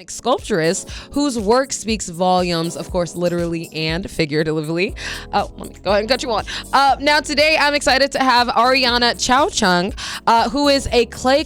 Sculpturist whose work speaks volumes, of course, literally and figuratively. Oh, let me go ahead and cut you on. Now, today I'm excited to have Ariannah Chaochang, who is a clay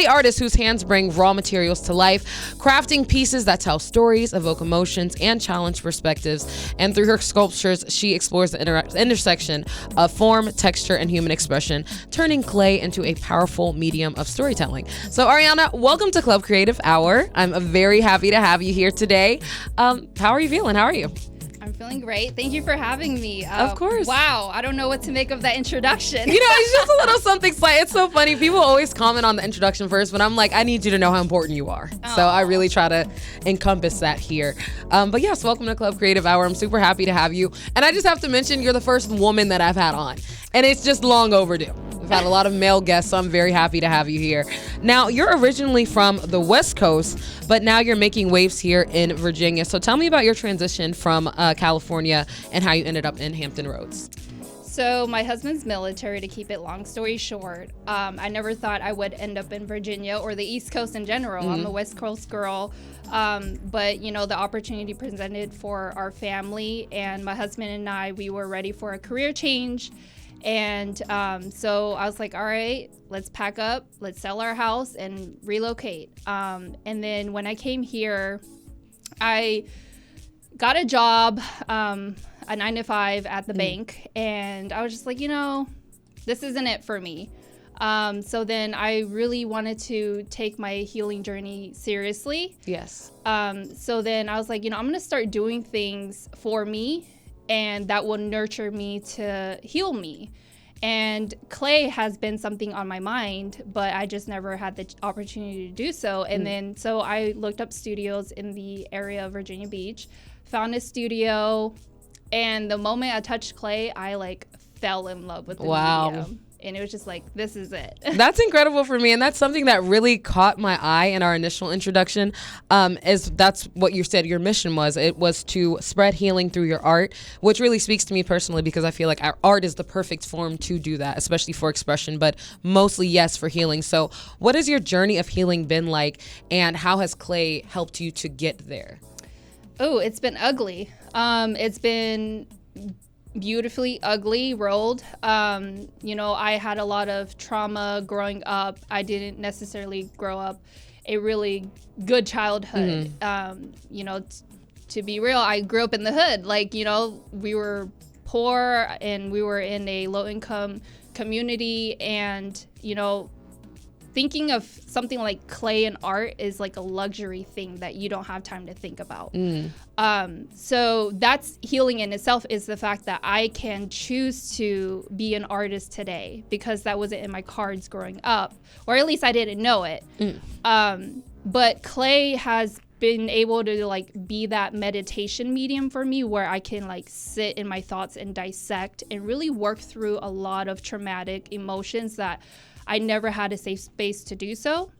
artist whose hands bring raw materials to life, crafting pieces that tell stories, evoke emotions, and challenge perspectives. And through her sculptures, she explores the intersection of form, texture, and human expression, turning clay into a powerful medium of storytelling. So, Ariannah, welcome to Club Creative Hour. I'm very happy to have you here today. How are you feeling? How are you? I'm feeling great. Thank you for having me. Of course. Wow, I don't know what to make of that introduction. You know, it's just a little something slight. It's so funny. People always comment on the introduction first, but I'm like, I need you to know how important you are. Aww. So I really try to encompass that here. But yes, welcome to Club Creative Hour. I'm super happy to have you. And I just have to mention, you're the first woman that I've had on. And it's just long overdue. We've had a lot of male guests, so I'm very happy to have you here. Now, you're originally from the West Coast, but now you're making waves here in Virginia. So tell me about your transition from California and how you ended up in Hampton Roads. So my husband's military, to keep it long story short. I never thought I would end up in Virginia or the East Coast in general. I'm a West Coast girl. But, you know, the opportunity presented for our family and my husband and I, we were ready for a career change. And so I was like, all right, let's pack up, let's sell our house and relocate. And then when I came here, I got a job, a 9-to-5 at the bank. And I was just like, you know, this isn't it for me. So then I really wanted to take my healing journey seriously. Yes. So then I was like, you know, I'm going to start doing things for me, and that will nurture me to heal me. And clay has been something on my mind, but I just never had the opportunity to do so. And then so I looked up studios in the area of Virginia Beach, found a studio, and the moment I touched clay, I like fell in love with the medium. And it was just like, this is it. That's incredible for me. And that's something that really caught my eye in our initial introduction. That's what you said your mission was. It was to spread healing through your art, which really speaks to me personally because I feel like our art is the perfect form to do that, especially for expression, but mostly, yes, for healing. So what has your journey of healing been like, and how has clay helped you to get there? Oh, it's been ugly. It's been beautifully ugly rolled. You know, I had a lot of trauma growing up. I didn't necessarily grow up a really good childhood. You know, to be real, I grew up in the hood. Like, you know, we were poor and we were in a low income community, and, you know, thinking of something like clay and art is like a luxury thing that you don't have time to think about. So that's healing in itself, is the fact that I can choose to be an artist today, because that wasn't in my cards growing up, or at least I didn't know it. But clay has been able to like be that meditation medium for me, where I can like sit in my thoughts and dissect and really work through a lot of traumatic emotions that I never had a safe space to do so.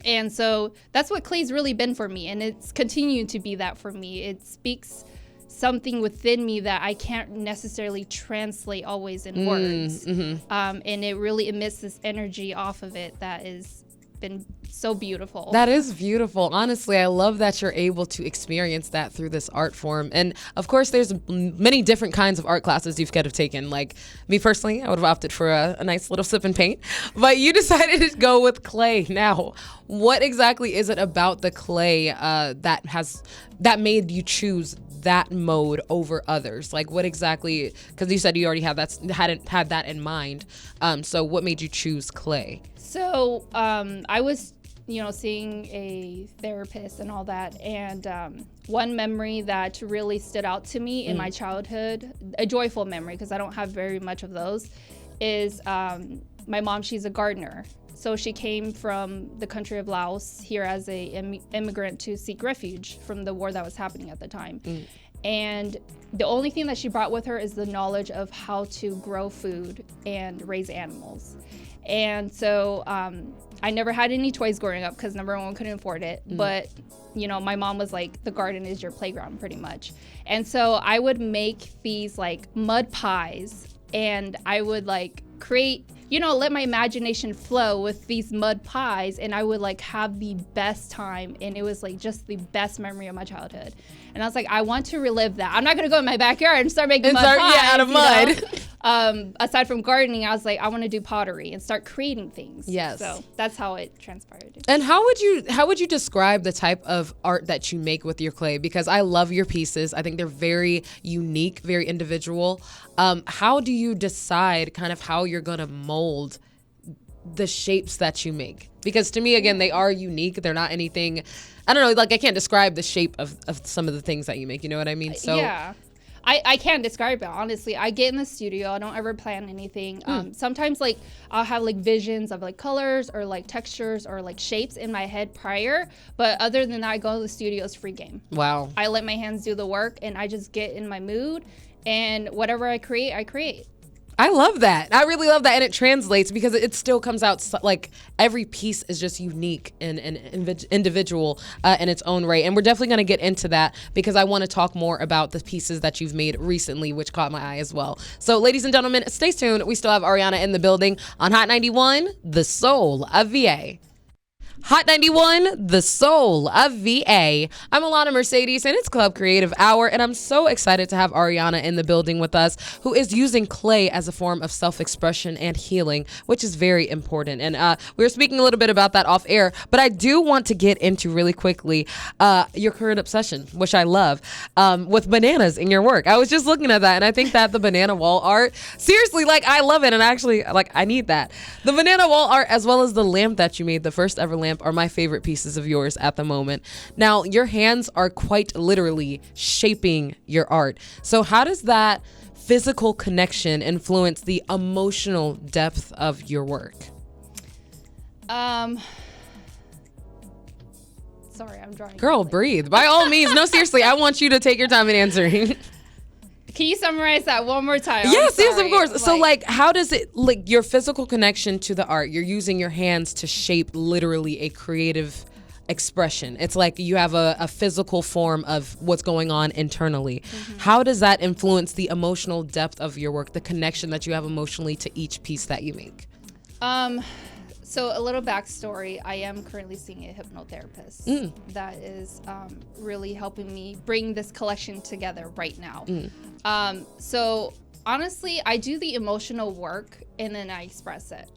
And so that's what clay's really been for me, and it's continued to be that for me. It speaks something within me that I can't necessarily translate always in words. And it really emits this energy off of it that is been so beautiful. That is beautiful. Honestly, I love that you're able to experience that through this art form. And of course, there's many different kinds of art classes you could have taken. Like me personally, I would have opted for a nice little sip and paint, but you decided to go with clay. Now, what exactly is it about the clay that made you choose that mode over others? Like, what exactly, because you said you already hadn't had that in mind. So what made you choose clay? So I was, you know, seeing a therapist and all that. And one memory that really stood out to me in my childhood, a joyful memory, because I don't have very much of those, is my mom, she's a gardener. So she came from the country of Laos here as a immigrant to seek refuge from the war that was happening at the time. And the only thing that she brought with her is the knowledge of how to grow food and raise animals. And so I never had any toys growing up because, number one, couldn't afford it. But, you know, my mom was like, the garden is your playground pretty much. And so I would make these like mud pies, and I would like create let my imagination flow with these mud pies, and I would like have the best time, and it was like just the best memory of my childhood. And I was like, I want to relive that. I'm not gonna go in my backyard and start making mud pies out of mud. Aside from gardening, I was like, I want to do pottery and start creating things. Yes. So that's how it transpired. And how would you describe the type of art that you make with your clay? Because I love your pieces. I think they're very unique, very individual. How do you decide kind of how you're gonna mold the shapes that you make? Because to me, again, they are unique. They're not anything, I don't know, like I can't describe the shape of some of the things that you make. You know what I mean? So yeah. I can't describe it, honestly. I get in the studio. I don't ever plan anything. Sometimes, like, I'll have, like, visions of, like, colors or, like, textures or, like, shapes in my head prior. But other than that, I go to the studio. It's free game. Wow. I let my hands do the work, and I just get in my mood. And whatever I create, I create. I love that. I really love that. And it translates because it still comes out like every piece is just unique and individual in its own right. And we're definitely going to get into that because I want to talk more about the pieces that you've made recently, which caught my eye as well. So ladies and gentlemen, stay tuned. We still have Ariannah in the building on Hot 91, the soul of VA. Hot 91, the soul of VA. I'm Alana Mercedes, and it's Club Creative Hour, and I'm so excited to have Ariannah in the building with us, who is using clay as a form of self-expression and healing, which is very important. And we were speaking a little bit about that off air, but I do want to get into really quickly your current obsession, which I love, with bananas in your work. I was just looking at that, and I think that the banana wall art, seriously, like, I love it, and actually, like, I need that. The banana wall art, as well as the lamp that you made, the first ever lamp, are my favorite pieces of yours at the moment. Now, your hands are quite literally shaping your art. So how does that physical connection influence the emotional depth of your work? Sorry, I'm drawing. Girl, breathe. By all means. No, seriously, I want you to take your time in answering. Can you summarize that one more time? Yes, of course. So, like, how does it, like, your physical connection to the art, you're using your hands to shape literally a creative expression. It's like you have a physical form of what's going on internally. Mm-hmm. How does that influence the emotional depth of your work, the connection that you have emotionally to each piece that you make? So a little backstory, I am currently seeing a hypnotherapist that is really helping me bring this collection together right now. So honestly, I do the emotional work and then I express it.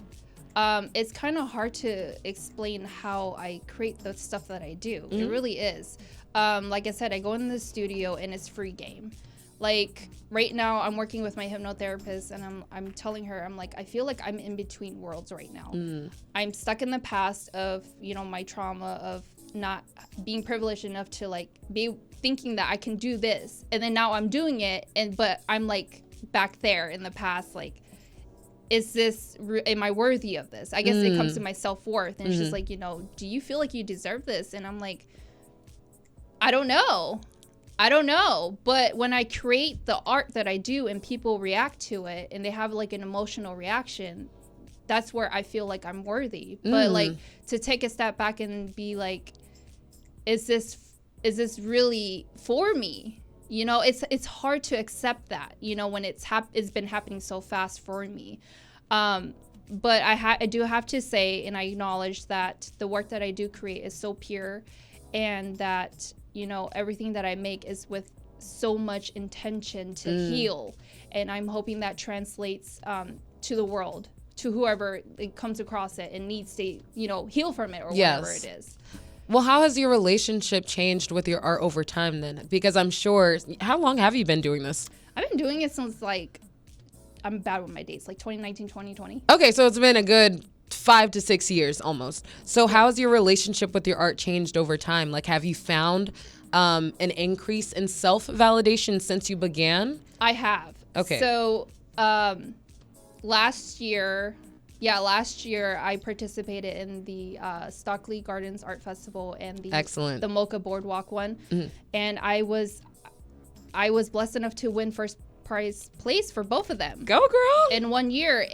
It's kind of hard to explain how I create the stuff that I do. It really is. Like I said, I go in the studio and it's free game. Like right now I'm working with my hypnotherapist and I'm telling her, I'm like, I feel like I'm in between worlds right now. I'm stuck in the past of, my trauma of not being privileged enough to like be thinking that I can do this. And then now I'm doing it. But I'm like back there in the past, like, am I worthy of this? I guess it comes to my self-worth. And it's just like, do you feel like you deserve this? And I'm like, I don't know. But when I create the art that I do and people react to it and they have like an emotional reaction, that's where I feel like I'm worthy. But like to take a step back and be like, is this really for me? It's hard to accept that, when it's been happening so fast for me. But I do have to say, and I acknowledge that the work that I do create is so pure, and that everything that I make is with so much intention to heal. And I'm hoping that translates to the world, to whoever it comes across it and needs to, heal from it or whatever it is. Well, how has your relationship changed with your art over time then? Because I'm sure, how long have you been doing this? I've been doing it since I'm bad with my dates, 2019, 2020. Okay, so it's been a good 5 to 6 years almost. So how has your relationship with your art changed over time? Like, have you found an increase in self-validation since you began? I have. Okay. So last year I participated in the Stockley Gardens Art Festival and the Mocha Boardwalk one. And I was blessed enough to win first prize place for both of them. Go girl! In 1 year.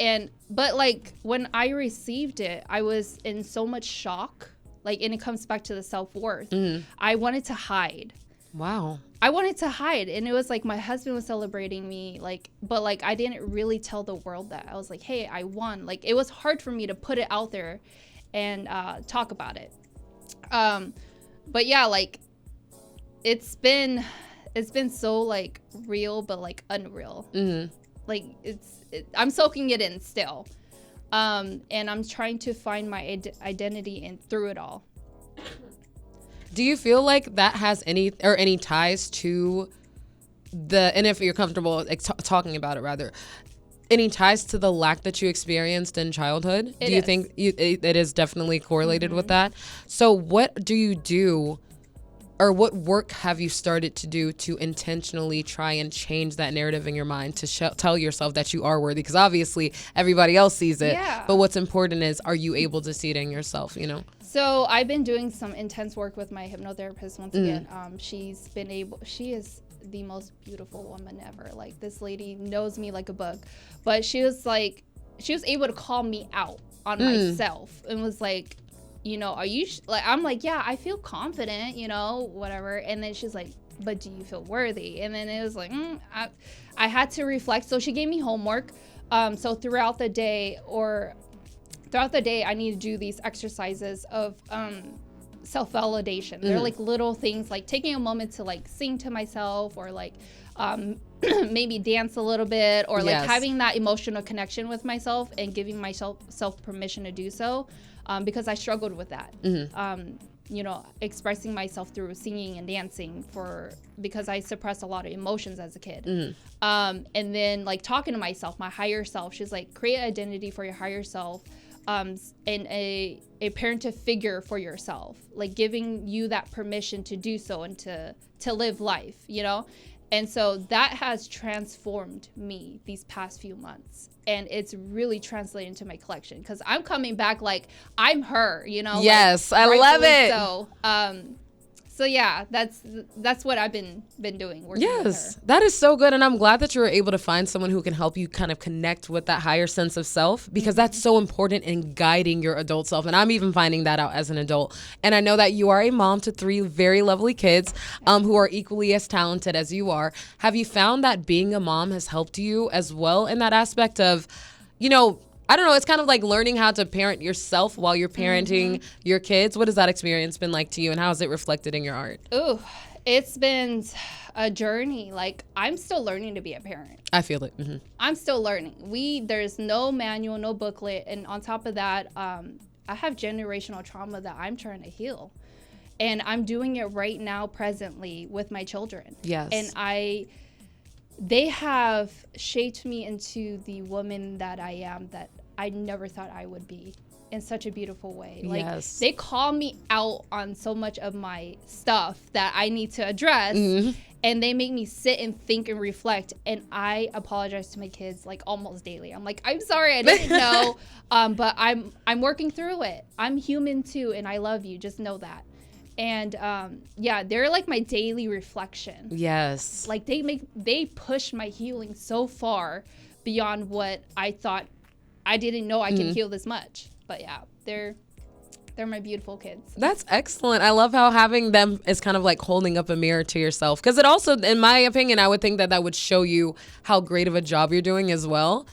But when I received it, I was in so much shock. And it comes back to the self-worth. I wanted to hide. Wow. I wanted to hide, and it was like my husband was celebrating me, like, but like I didn't really tell the world that. I was like, hey, I won. Like, it was hard for me to put it out there and talk about it. But yeah, like it's been so like real, but like unreal. Like I'm soaking it in still, and I'm trying to find my identity in through it all. Do you feel like that has any ties to and if you're comfortable like, talking about it rather, any ties to the lack that you experienced in childhood? Do you think it is definitely correlated with that? So what do you do, or what work have you started to do to intentionally try and change that narrative in your mind to tell yourself that you are worthy? Because obviously everybody else sees it, but what's important is, are you able to see it in yourself, you know? So I've been doing some intense work with my hypnotherapist once again. She is the most beautiful woman ever. Like, this lady knows me like a book, but she was able to call me out on myself and was like, you know, are you like, I'm like, yeah, I feel confident, you know, whatever. And then she's like, but do you feel worthy? And then it was like, I had to reflect. So she gave me homework. So throughout the day, I need to do these exercises of self-validation. They're like little things, like taking a moment to like sing to myself, or like maybe dance a little bit, or like having that emotional connection with myself and giving myself permission to do so, because I struggled with that. You know, expressing myself through singing and dancing because I suppressed a lot of emotions as a kid. And then like talking to myself, my higher self, she's like, create identity for your higher self. And a parental figure for yourself, like giving you that permission to do so and to live life, you know? And so that has transformed me these past few months. And it's really translated into my collection, because I'm coming back like I'm her, you know? Yes, like, I love it. So yeah, that's what I've been doing. Working with her. That is so good. And I'm glad that you were able to find someone who can help you kind of connect with that higher sense of self, because that's so important in guiding your adult self. And I'm even finding that out as an adult. And I know that you are a mom to 3 very lovely kids who are equally as talented as you are. Have you found that being a mom has helped you as well in that aspect of, you know, I don't know, it's kind of like learning how to parent yourself while you're parenting your kids. What has that experience been like to you, and how is it reflected in your art? Ooh, it's been a journey. Like, I'm still learning to be a parent. I feel it. I'm still learning. There's no manual, no booklet. And on top of that, I have generational trauma that I'm trying to heal. And I'm doing it right now, presently, with my children. Yes. And they have shaped me into the woman that I am, that I never thought I would be, in such a beautiful way. Like, they call me out on so much of my stuff that I need to address, and they make me sit and think and reflect. And I apologize to my kids like almost daily. I'm like, I'm sorry, I didn't know, but I'm working through it. I'm human too, and I love you. Just know that. And they're like my daily reflection. Yes. Like, they push my healing so far beyond what I thought. I didn't know I could heal this much. But yeah, they're my beautiful kids. That's excellent. I love how having them is kind of like holding up a mirror to yourself, because it also, in my opinion, I would think that would show you how great of a job you're doing as well.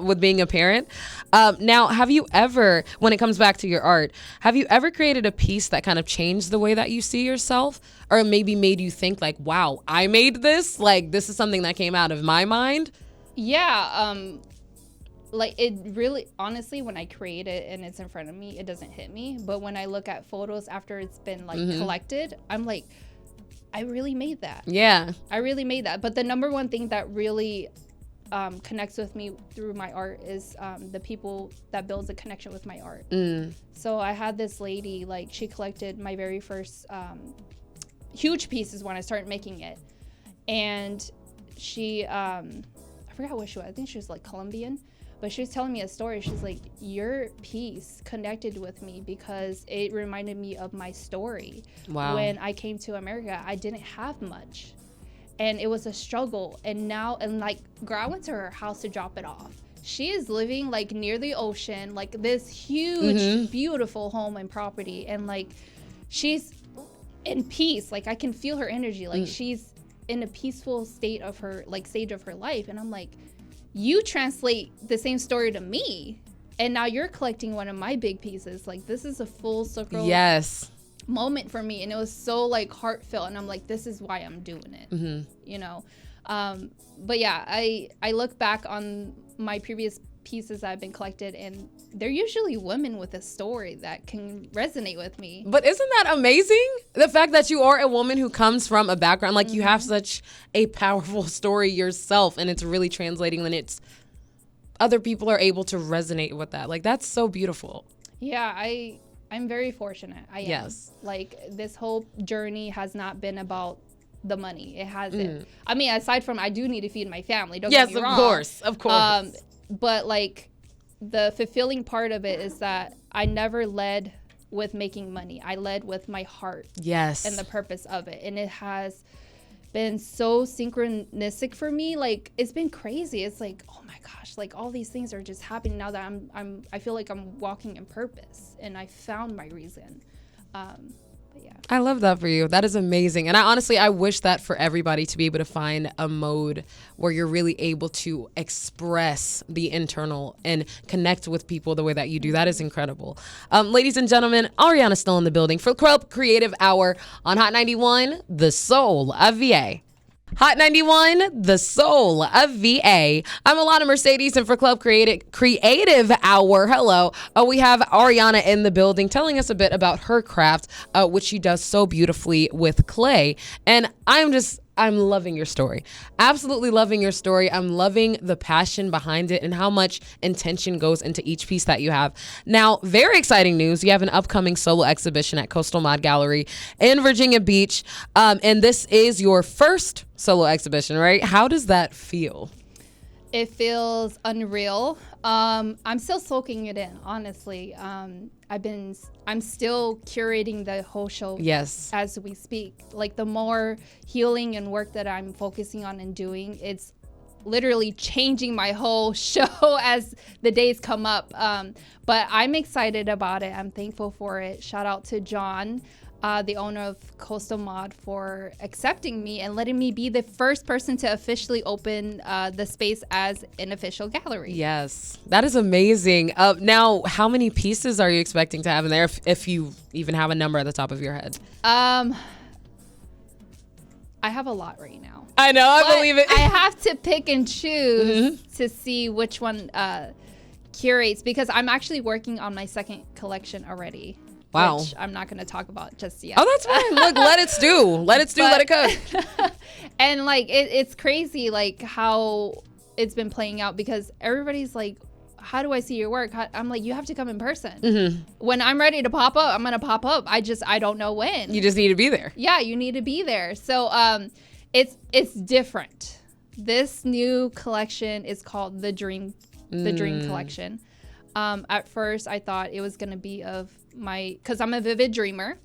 With being a parent. Now, have you ever, when it comes back to your art, have you ever created a piece that kind of changed the way that you see yourself, or maybe made you think like, wow, I made this? Like, this is something that came out of my mind? Yeah. Like, it really, honestly, when I create it and it's in front of me, it doesn't hit me. But when I look at photos after it's been like collected, I'm like, I really made that. Yeah. I really made that. But the number one thing that really connects with me through my art is the people that builds a connection with my art. So I had this lady, like, she collected my very first huge pieces when I started making it, and she I forgot what she was. I think she was like Colombian, but she was telling me a story. She's like, your piece connected with me because it reminded me of my story. Wow. When I came to America, I didn't have much. And it was a struggle. And now, like, girl, I went to her house to drop it off. She is living like near the ocean, like this huge, beautiful home and property. And like, she's in peace. Like I can feel her energy. Like she's in a peaceful state of her, like stage of her life. And I'm like, you translate the same story to me. And now you're collecting one of my big pieces. Like this is a full circle moment for me. And it was so like heartfelt. And I'm like, this is why I'm doing it, you know? But yeah, I look back on my previous pieces I've been collected, and they're usually women with a story that can resonate with me. But isn't that amazing? The fact that you are a woman who comes from a background, like you have such a powerful story yourself, and it's really translating when it's other people are able to resonate with that. Like that's so beautiful. Yeah, I'm very fortunate. I am. Yes. Like this whole journey has not been about the money. It hasn't. I mean, aside from I do need to feed my family. Don't get me wrong. Yes, of course. But like the fulfilling part of it is that I never led with making money. I led with my heart. Yes. And the purpose of it. And it has been so synchronistic for me. Like it's been crazy. It's like, oh my gosh, like all these things are just happening now that I feel like I'm walking in purpose and I found my reason. But yeah. I love that for you. That is amazing. And I wish that for everybody to be able to find a mode where you're really able to express the internal and connect with people the way that you do. That is incredible. Ladies and gentlemen, Ariannah's still in the building for Club Creative Hour on Hot 91, the soul of VA. Hot 91, the soul of VA. I'm Alana Mercedes, and for Club Creative Hour, hello, we have Ariannah in the building telling us a bit about her craft, which she does so beautifully with clay. And I'm loving your story. Absolutely loving your story. I'm loving the passion behind it and how much intention goes into each piece that you have. Now, very exciting news. You have an upcoming solo exhibition at Coastal Mod Gallery in Virginia Beach. And this is your first solo exhibition, right? How does that feel? It feels unreal. I'm still soaking it in, honestly. I'm still curating the whole show as we speak. Like the more healing and work that I'm focusing on and doing, it's literally changing my whole show as the days come up. But I'm excited about it. I'm thankful for it. Shout out to John, the owner of Coastal Mod, for accepting me and letting me be the first person to officially open the space as an official gallery. Yes, that is amazing. Now, how many pieces are you expecting to have in there, if you even have a number at the top of your head? I have a lot right now. I know, I believe it. I have to pick and choose to see which one curates, because I'm actually working on my second collection already. Wow. Which I'm not going to talk about just yet. Oh, that's fine. Look, let it stew. Let it stew, let it cook. And like, it's crazy, like how it's been playing out, because everybody's like, how do I see your work? I'm like, you have to come in person. When I'm ready to pop up, I'm going to pop up. I don't know when. You just need to be there. Yeah, you need to be there. So it's different. This new collection is called the Dream Collection. At first, I thought it was going to be of because I'm a vivid dreamer.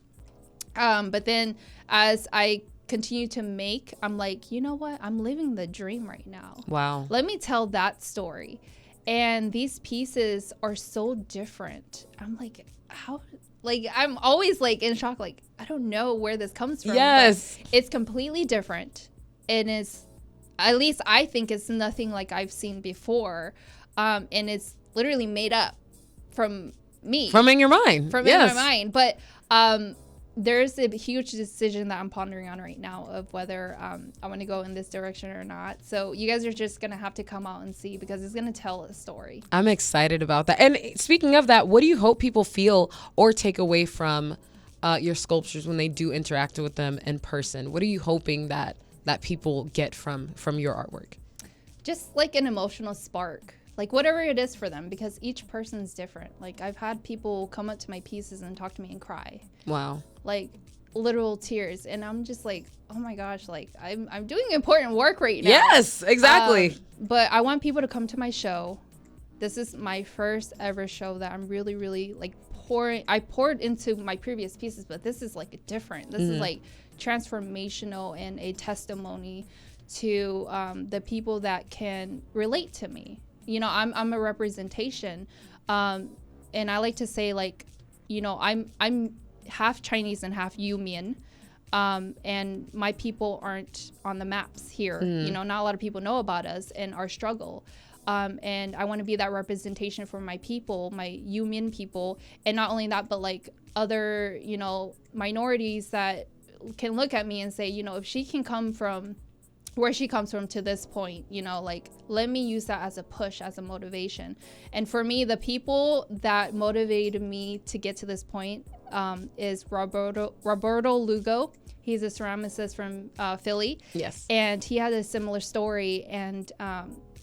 But then as I continue to make, I'm like, you know what? I'm living the dream right now. Wow. Let me tell that story. And these pieces are so different. I'm like, how? Like, I'm always like in shock. Like, I don't know where this comes from. Yes. But it's completely different. And it's, at least I think it's nothing like I've seen before. And it's literally made up from me. From in your mind. From in my mind. But there's a huge decision that I'm pondering on right now of whether I want to go in this direction or not. So you guys are just going to have to come out and see, because it's going to tell a story. I'm excited about that. And speaking of that, what do you hope people feel or take away from your sculptures when they do interact with them in person? What are you hoping that people get from your artwork? Just like an emotional spark. Like whatever it is for them, because each person's different. Like I've had people come up to my pieces and talk to me and cry. Wow. Like literal tears. And I'm just like, oh my gosh, like I'm doing important work right now. Yes, exactly. But I want people to come to my show. This is my first ever show that I'm really, really like I poured into my previous pieces, but this is like different. This is like transformational and a testimony to the people that can relate to me. You know, I'm a representation, and I like to say, like, you know, I'm half Chinese and half Yumian, And my people aren't on the maps here. You know, not a lot of people know about us and our struggle. And I want to be that representation for my people, my Yumin people. And not only that, but like other, you know, minorities that can look at me and say, you know, if she can come from where she comes from to this point, you know, like, let me use that as a push, as a motivation. And for me, the people that motivated me to get to this point is Roberto Lugo. He's a ceramicist from Philly. Yes. And he had a similar story, and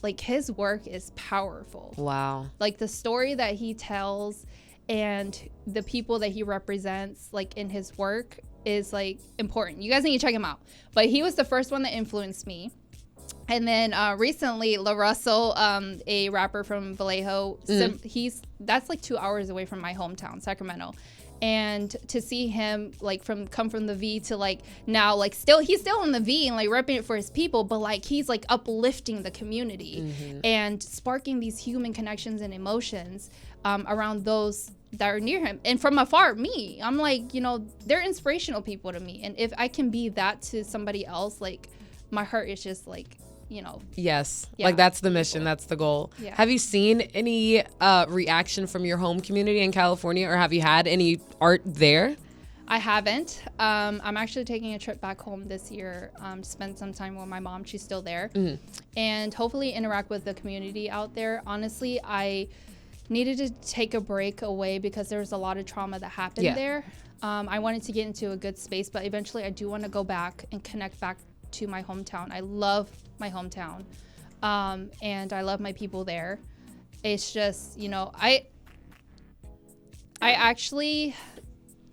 like his work is powerful. Wow. Like the story that he tells and the people that he represents, like in his work, is like important. You guys need to check him out. But he was the first one that influenced me. And then recently, La Russell, a rapper from Vallejo, that's like 2 hours away from my hometown, Sacramento. And to see him like come from the V to like now, like he's still in the V and like repping it for his people, but like he's like uplifting the community and sparking these human connections and emotions around those that are near him. And from afar, I'm like, you know, they're inspirational people to me. And if I can be that to somebody else, like my heart is just like, you know. Yes. Yeah. Like that's the mission. That's the goal. Yeah. Have you seen any reaction from your home community in California, or have you had any art there? I haven't. I'm actually taking a trip back home this year to spend some time with my mom. She's still there. And hopefully interact with the community out there. Honestly, I needed to take a break away because there was a lot of trauma that happened there. I wanted to get into a good space, but eventually I do want to go back and connect back to my hometown. I love my hometown, and I love my people there. It's just, you know, I actually,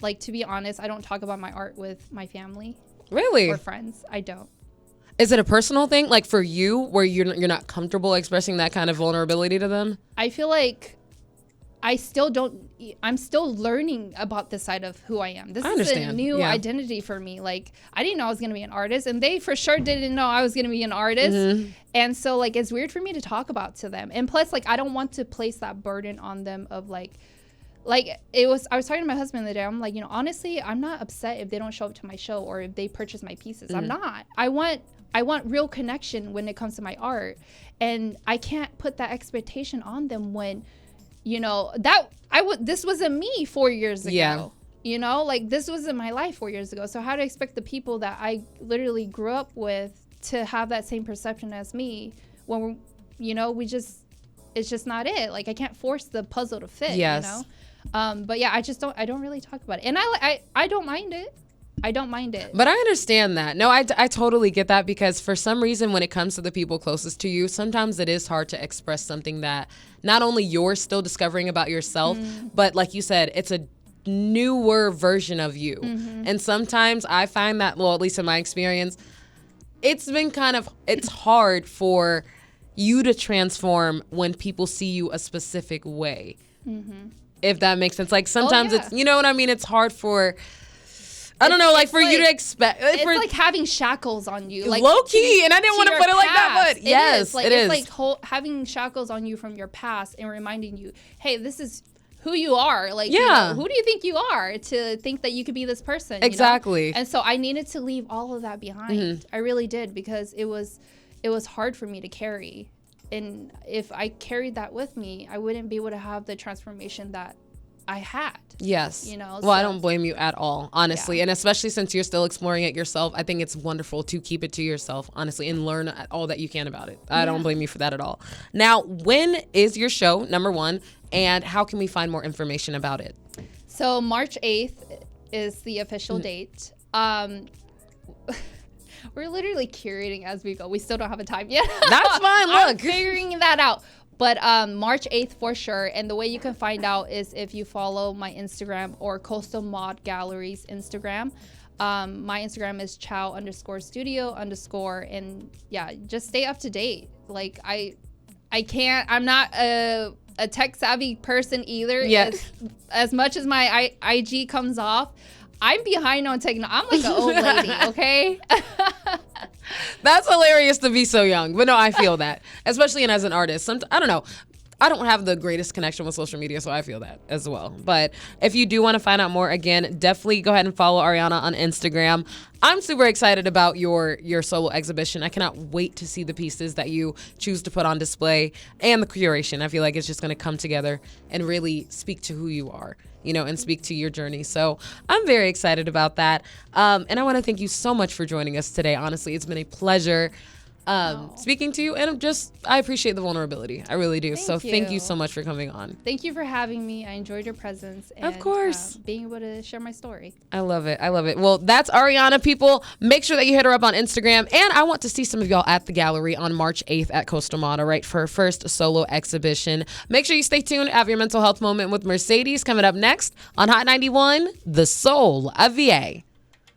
like, to be honest, I don't talk about my art with my family. Really? Or friends. I don't. Is it a personal thing, like for you, where you're not comfortable expressing that kind of vulnerability to them? I feel like I'm still learning about this side of who I am. This is a new identity for me. Like, I didn't know I was going to be an artist, and they for sure didn't know I was going to be an artist. And so, like, it's weird for me to talk about to them. And plus, like, I don't want to place that burden on them of, I was talking to my husband the other day. I'm like, you know, honestly, I'm not upset if they don't show up to my show or if they purchase my pieces. I'm not. I want real connection when it comes to my art. And I can't put that expectation on them when, you know, this wasn't me 4 years ago. Yeah. You know, like, this wasn't my life 4 years ago. So how do I expect the people that I literally grew up with to have that same perception as me when we're, you know, it's just not it. Like, I can't force the puzzle to fit, you know? But yeah, I don't really talk about it. And I don't mind it. I don't mind it. But I understand that. No, I totally get that, because for some reason, when it comes to the people closest to you, sometimes it is hard to express something that not only you're still discovering about yourself, but like you said, it's a newer version of you. And sometimes I find that, well, at least in my experience, it's hard for you to transform when people see you a specific way. If that makes sense. Like, sometimes it's, you know what I mean? It's hard for... I don't know, like, for you to expect. It's like having shackles on you. Like, low key, and I didn't want to put it like that, but yes, it is. It's like having shackles on you from your past and reminding you, hey, this is who you are. Like, you know, who do you think you are to think that you could be this person? Exactly. You know? And so I needed to leave all of that behind. I really did, because it was hard for me to carry. And if I carried that with me, I wouldn't be able to have the transformation that I had. Yes. You know. Well, so, I don't blame you at all, honestly. And especially since you're still exploring it yourself, I think it's wonderful to keep it to yourself, honestly, and learn all that you can about it. I don't blame you for that at all. Now, when is your show, number one, and how can we find more information about it? So March 8th is the official date. We're literally curating as we go. We still don't have a time yet. That's fine. Look. I'm figuring that out. But March 8th for sure. And the way you can find out is if you follow my Instagram or Coastal Mod Gallery's Instagram. My Instagram is Chao_studio_. And yeah, just stay up to date. Like, I'm not a tech savvy person either. Yes. As much as my IG comes off, I'm behind on technology. I'm like an old lady, okay? That's hilarious to be so young. But no, I feel that. Especially as an artist. I don't know. I don't have the greatest connection with social media, so I feel that as well. But if you do want to find out more, again, definitely go ahead and follow Ariannah on Instagram. I'm super excited about your solo exhibition. I cannot wait to see the pieces that you choose to put on display and the curation. I feel like it's just going to come together and really speak to who you are, you know, and speak to your journey. So I'm very excited about that. And I want to thank you so much for joining us today. Honestly, it's been a pleasure speaking to you, and I appreciate the vulnerability. I really do. Thank you so much for coming on. Thank you for having me. I enjoyed your presence. And, of course. Being able to share my story. I love it. Well, that's Ariannah, people. Make sure that you hit her up on Instagram. And I want to see some of y'all at the gallery on March 8th at Costa Mata, right, for her first solo exhibition. Make sure you stay tuned. Have your mental health moment with Mercedes coming up next on Hot 91, The Soul of VA.